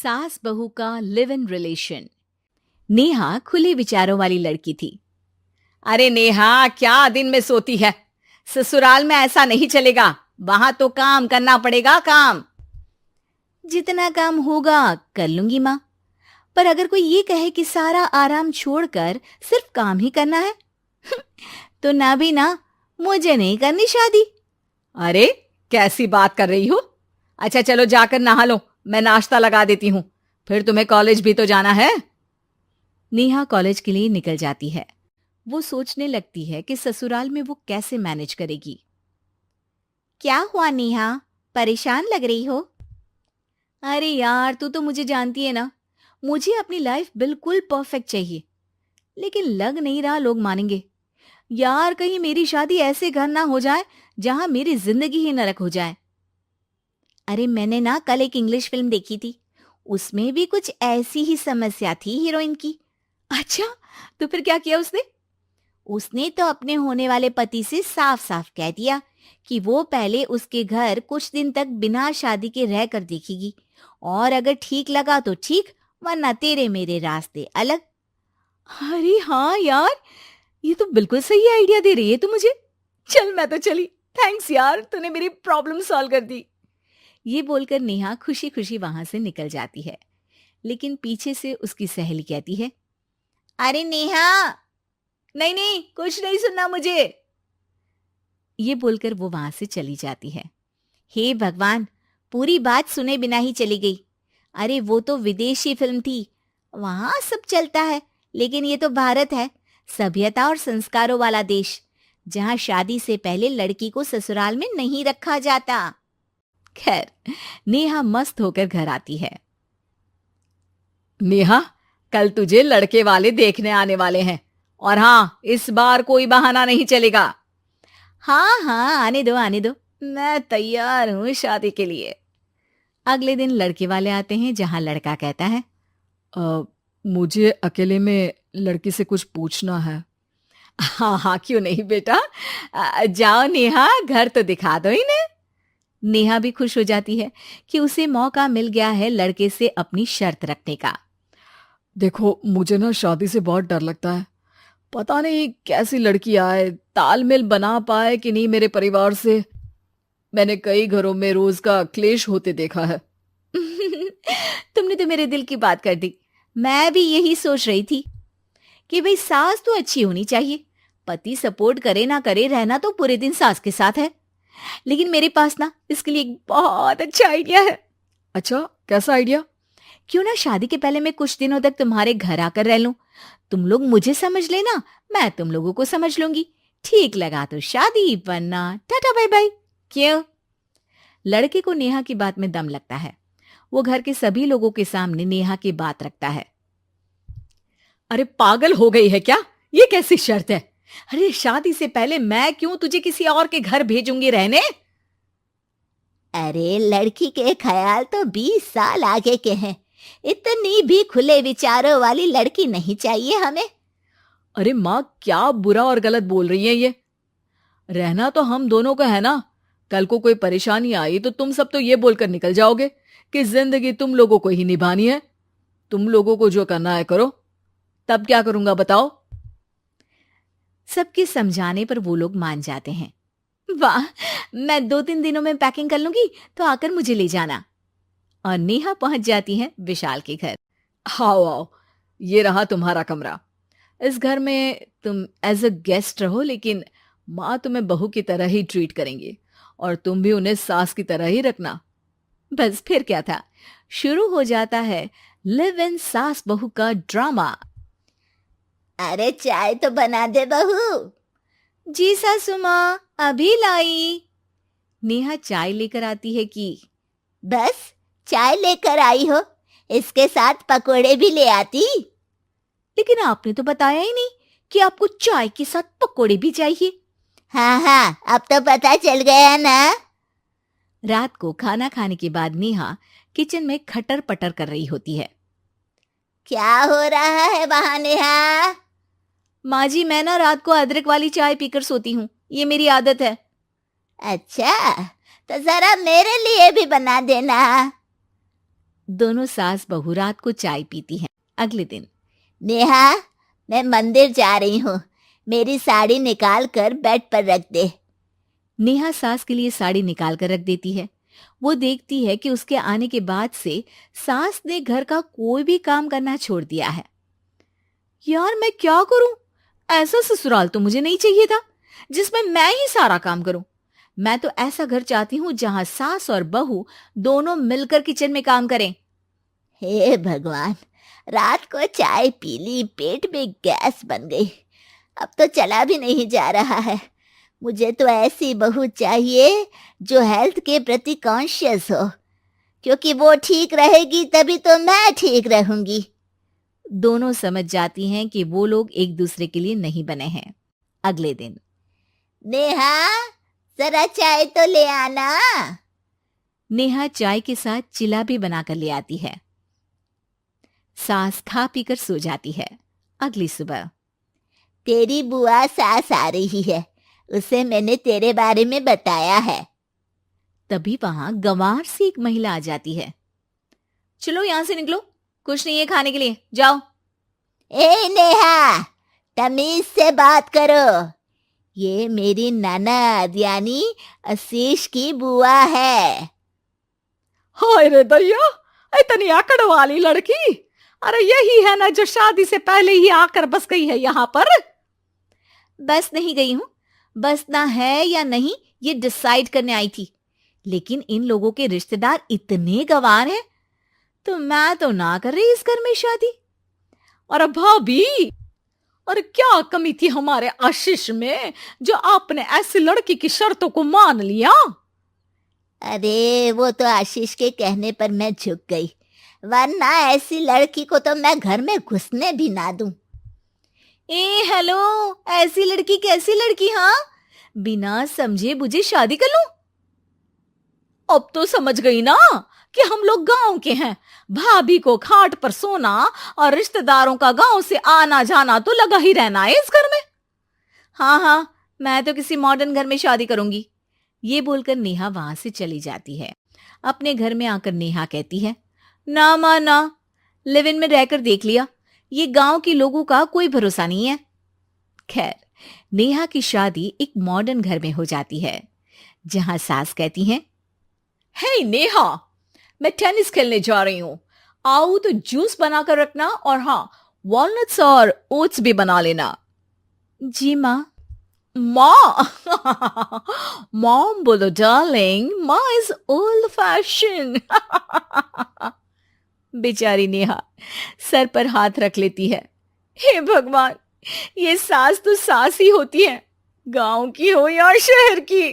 सास बहू का लिव इन रिलेशन। नेहा खुले विचारों वाली लड़की थी। अरे नेहा, क्या दिन में सोती है? ससुराल में ऐसा नहीं चलेगा, वहां तो काम करना पड़ेगा। काम जितना काम होगा कर लूंगी माँ, पर अगर कोई ये कहे कि सारा आराम छोड़कर सिर्फ काम ही करना है तो ना भी ना, मुझे नहीं करनी शादी। अरे कैसी बात कर रही हो? अच्छा चलो जाकर नहा लो, मैं नाश्ता लगा देती हूँ, फिर तुम्हें कॉलेज भी तो जाना है। नेहा कॉलेज के लिए निकल जाती है। वो सोचने लगती है कि ससुराल में वो कैसे मैनेज करेगी। क्या हुआ नेहा, परेशान लग रही हो? अरे यार, तू तो मुझे जानती है ना, मुझे अपनी लाइफ बिल्कुल परफेक्ट चाहिए, लेकिन लग नहीं रहा लोग मानेंगे। यार, कहीं मेरी शादी ऐसे घर ना हो जाए जहां मेरी जिंदगी ही नरक हो जाए। अरे मैंने ना कल एक इंग्लिश फिल्म देखी थी, उसमें भी कुछ ऐसी ही समस्या थी हीरोइन की। अच्छा, तो फिर क्या किया उसने? उसने तो अपने होने वाले पति से साफ साफ कह दिया कि वो पहले उसके घर कुछ दिन तक बिना शादी के रह कर देखेगी, और अगर ठीक लगा तो ठीक, वरना तेरे मेरे रास्ते अलग। अरे हाँ यार, ये तो बिल्कुल सही आइडिया दे रही है तू मुझे। चल मैं तो चली, थैंक्स यार, तूने मेरी प्रॉब्लम सॉल्व कर दी। ये बोलकर नेहा खुशी खुशी वहां से निकल जाती है, लेकिन पीछे से उसकी सहेली कहती है, अरे नेहा, नहीं नहीं, कुछ नहीं सुनना मुझे। ये बोलकर वो वहां से चली जाती है। हे भगवान, पूरी बात सुने बिना ही चली गई। अरे वो तो विदेशी फिल्म थी, वहां सब चलता है, लेकिन ये तो भारत है, सभ्यता और संस्कारों वाला देश, जहां शादी से पहले लड़की को ससुराल में नहीं रखा जाता। खैर, नेहा मस्त होकर घर आती है। नेहा, कल तुझे लड़के वाले देखने आने वाले हैं, और हाँ, इस बार कोई बहाना नहीं चलेगा। हाँ हाँ, आने दो आने दो, मैं तैयार हूं शादी के लिए। अगले दिन लड़के वाले आते हैं, जहां लड़का कहता है, मुझे अकेले में लड़की से कुछ पूछना है। हाँ हाँ, क्यों नहीं बेटा, जाओ नेहा, घर तो दिखा दो इन्हें। नेहा भी खुश हो जाती है कि उसे मौका मिल गया है लड़के से अपनी शर्त रखने का। देखो, मुझे ना शादी से बहुत डर लगता है, पता नहीं कैसी लड़की आए, तालमेल बना पाए कि नहीं मेरे परिवार से। मैंने कई घरों में रोज का क्लेश होते देखा है। तुमने तो मेरे दिल की बात कर दी। मैं भी यही सोच रही थी कि भाई सास तो अच्छी होनी चाहिए, पति सपोर्ट करे ना करे, रहना तो पूरे दिन सास के साथ है। लेकिन मेरे पास ना इसके लिए एक बहुत अच्छा आइडिया है। अच्छा, कैसा आइडिया? क्यों ना शादी के पहले मैं कुछ दिनों तक तुम्हारे घर आकर रह लूं, तुम लोग मुझे समझ लेना, मैं तुम लोगों को समझ लूंगी। ठीक लगा तो शादी, वरना टाटा बाय बाय। क्यों? लड़के को नेहा की बात में दम लगता है। वो घर के सभी लोगों के सामने नेहा की बात रखता है। अरे पागल हो गई है क्या? ये कैसी शर्त है? अरे शादी से पहले मैं क्यों तुझे किसी और के घर भेजूंगी रहने? अरे लड़की के ख्याल तो 20 साल आगे के हैं, इतनी भी खुले विचारों वाली लड़की नहीं चाहिए हमें। अरे माँ, क्या बुरा और गलत बोल रही है ये? रहना तो हम दोनों का है ना। कल को कोई परेशानी आई तो तुम सब तो ये बोलकर निकल जाओगे कि जिंदगी तुम लोगों को ही निभानी है, तुम लोगों को जो करना है करो। तब क्या करूंगा बताओ? सबके समझाने पर वो लोग मान जाते हैं। वाह, मैं 2-3 दिनों में पैकिंग कर लूंगी, तो आकर मुझे ले जाना। और नेहा पहुंच जाती है विशाल के घर। आओ आओ, ये रहा तुम्हारा कमरा। इस घर में तुम एज अ गेस्ट रहो, लेकिन माँ तुम्हें बहू की तरह ही ट्रीट करेंगी, और तुम भी उन्हें सास की तरह ही रखना। बस फिर क्या था, शुरू हो जाता है लिव इन सास बहू का ड्रामा। अरे चाय तो बना दे बहू। जी सासू माँ, अभी लाई। नेहा चाय लेकर आती है कि बस चाय लेकर आई हो, इसके साथ पकोड़े भी ले आती। लेकिन आपने तो बताया ही नहीं कि आपको चाय के साथ पकोड़े भी चाहिए। हाँ हाँ, अब तो पता चल गया ना। रात को खाना खाने के बाद नेहा किचन में खटर पटर कर रही होती है। क्या हो रहा है वहां नेहा? माँ जी, मैं ना रात को अदरक वाली चाय पीकर सोती हूँ, ये मेरी आदत है। अच्छा, तो जरा मेरे लिए भी बना देना। दोनों सास बहू रात को चाय पीती हैं। अगले दिन, नेहा, मैं मंदिर जा रही हूँ, मेरी साड़ी निकाल कर बेड पर रख दे। नेहा सास के लिए साड़ी निकाल कर रख देती है। वो देखती है कि उसके आने के बाद से सास ने घर का कोई भी काम करना छोड़ दिया है। यार मैं क्या करूं? ऐसा ससुराल तो मुझे नहीं चाहिए था जिसमें मैं ही सारा काम करूं। मैं तो ऐसा घर चाहती हूं जहां सास और बहू दोनों मिलकर किचन में काम करें। हे भगवान, रात को चाय पी ली, पेट में गैस बन गई, अब तो चला भी नहीं जा रहा है। मुझे तो ऐसी बहू चाहिए जो हेल्थ के प्रति कॉन्शियस हो, क्योंकि वो ठीक रहेगी तभी तो मैं ठीक रहूंगी। दोनों समझ जाती हैं कि वो लोग एक दूसरे के लिए नहीं बने हैं। अगले दिन, नेहा, जरा चाय तो ले आना। नेहा चाय के साथ चिला भी बनाकर ले आती है। सास खा पीकर सो जाती है। अगली सुबह, तेरी बुआ सास आ रही है, उसे मैंने तेरे बारे में बताया है। तभी वहां गंवार से एक महिला आ जाती है। चलो यहां से निकलो, कुछ नहीं है खाने के लिए, जाओ। ए नेहा, तमीज से बात करो, ये मेरी ननद यानी आशीष की बुआ है। हाय रे दैया, इतनी आकड़ वाली लड़की! अरे यही है ना जो शादी से पहले ही आकर बस गई है यहाँ पर। बस नहीं गई हूं, बसना है या नहीं ये डिसाइड करने आई थी, लेकिन इन लोगों के रिश्तेदार इतने गंवार हैं तो मैं तो ना कर रही इस घर में शादी। और भाभी, और क्या कमी थी हमारे आशीष में जो आपने ऐसी लड़की की शर्तों को मान लिया? अरे वो तो आशीष के कहने पर मैं झुक गई, वरना ऐसी लड़की को तो मैं घर में घुसने भी ना दूं। ए हेलो, ऐसी लड़की कैसी लड़की? हाँ, बिना समझे बुझे शादी कर लूं? अब तो समझ गई ना कि हम लोग गांव के हैं। भाभी को खाट पर सोना और रिश्तेदारों का गांव से आना जाना तो लगा ही रहना है इस घर में। हाँ हाँ, मैं तो किसी मॉडर्न घर में शादी करूंगी। ये बोलकर नेहा वहां से चली जाती है। अपने घर में आकर नेहा कहती है, ना मां ना, लिव इन में रहकर देख लिया, ये गांव के लोगों का कोई भरोसा नहीं है। खैर, नेहा की शादी एक मॉडर्न घर में हो जाती है जहां सास कहती हैं, हे नेहा, मैं टेनिस खेलने जा रही हूं, आओ तो जूस बनाकर रखना, और हाँ, वॉलनट्स और ओट्स भी बना लेना। जी माँ। माँ मॉम बोलो डार्लिंग, माँ इज ओल्ड फैशन। बेचारी नेहा सर पर हाथ रख लेती है। हे भगवान, ये सास तो सास ही होती है, गांव की हो या शहर की।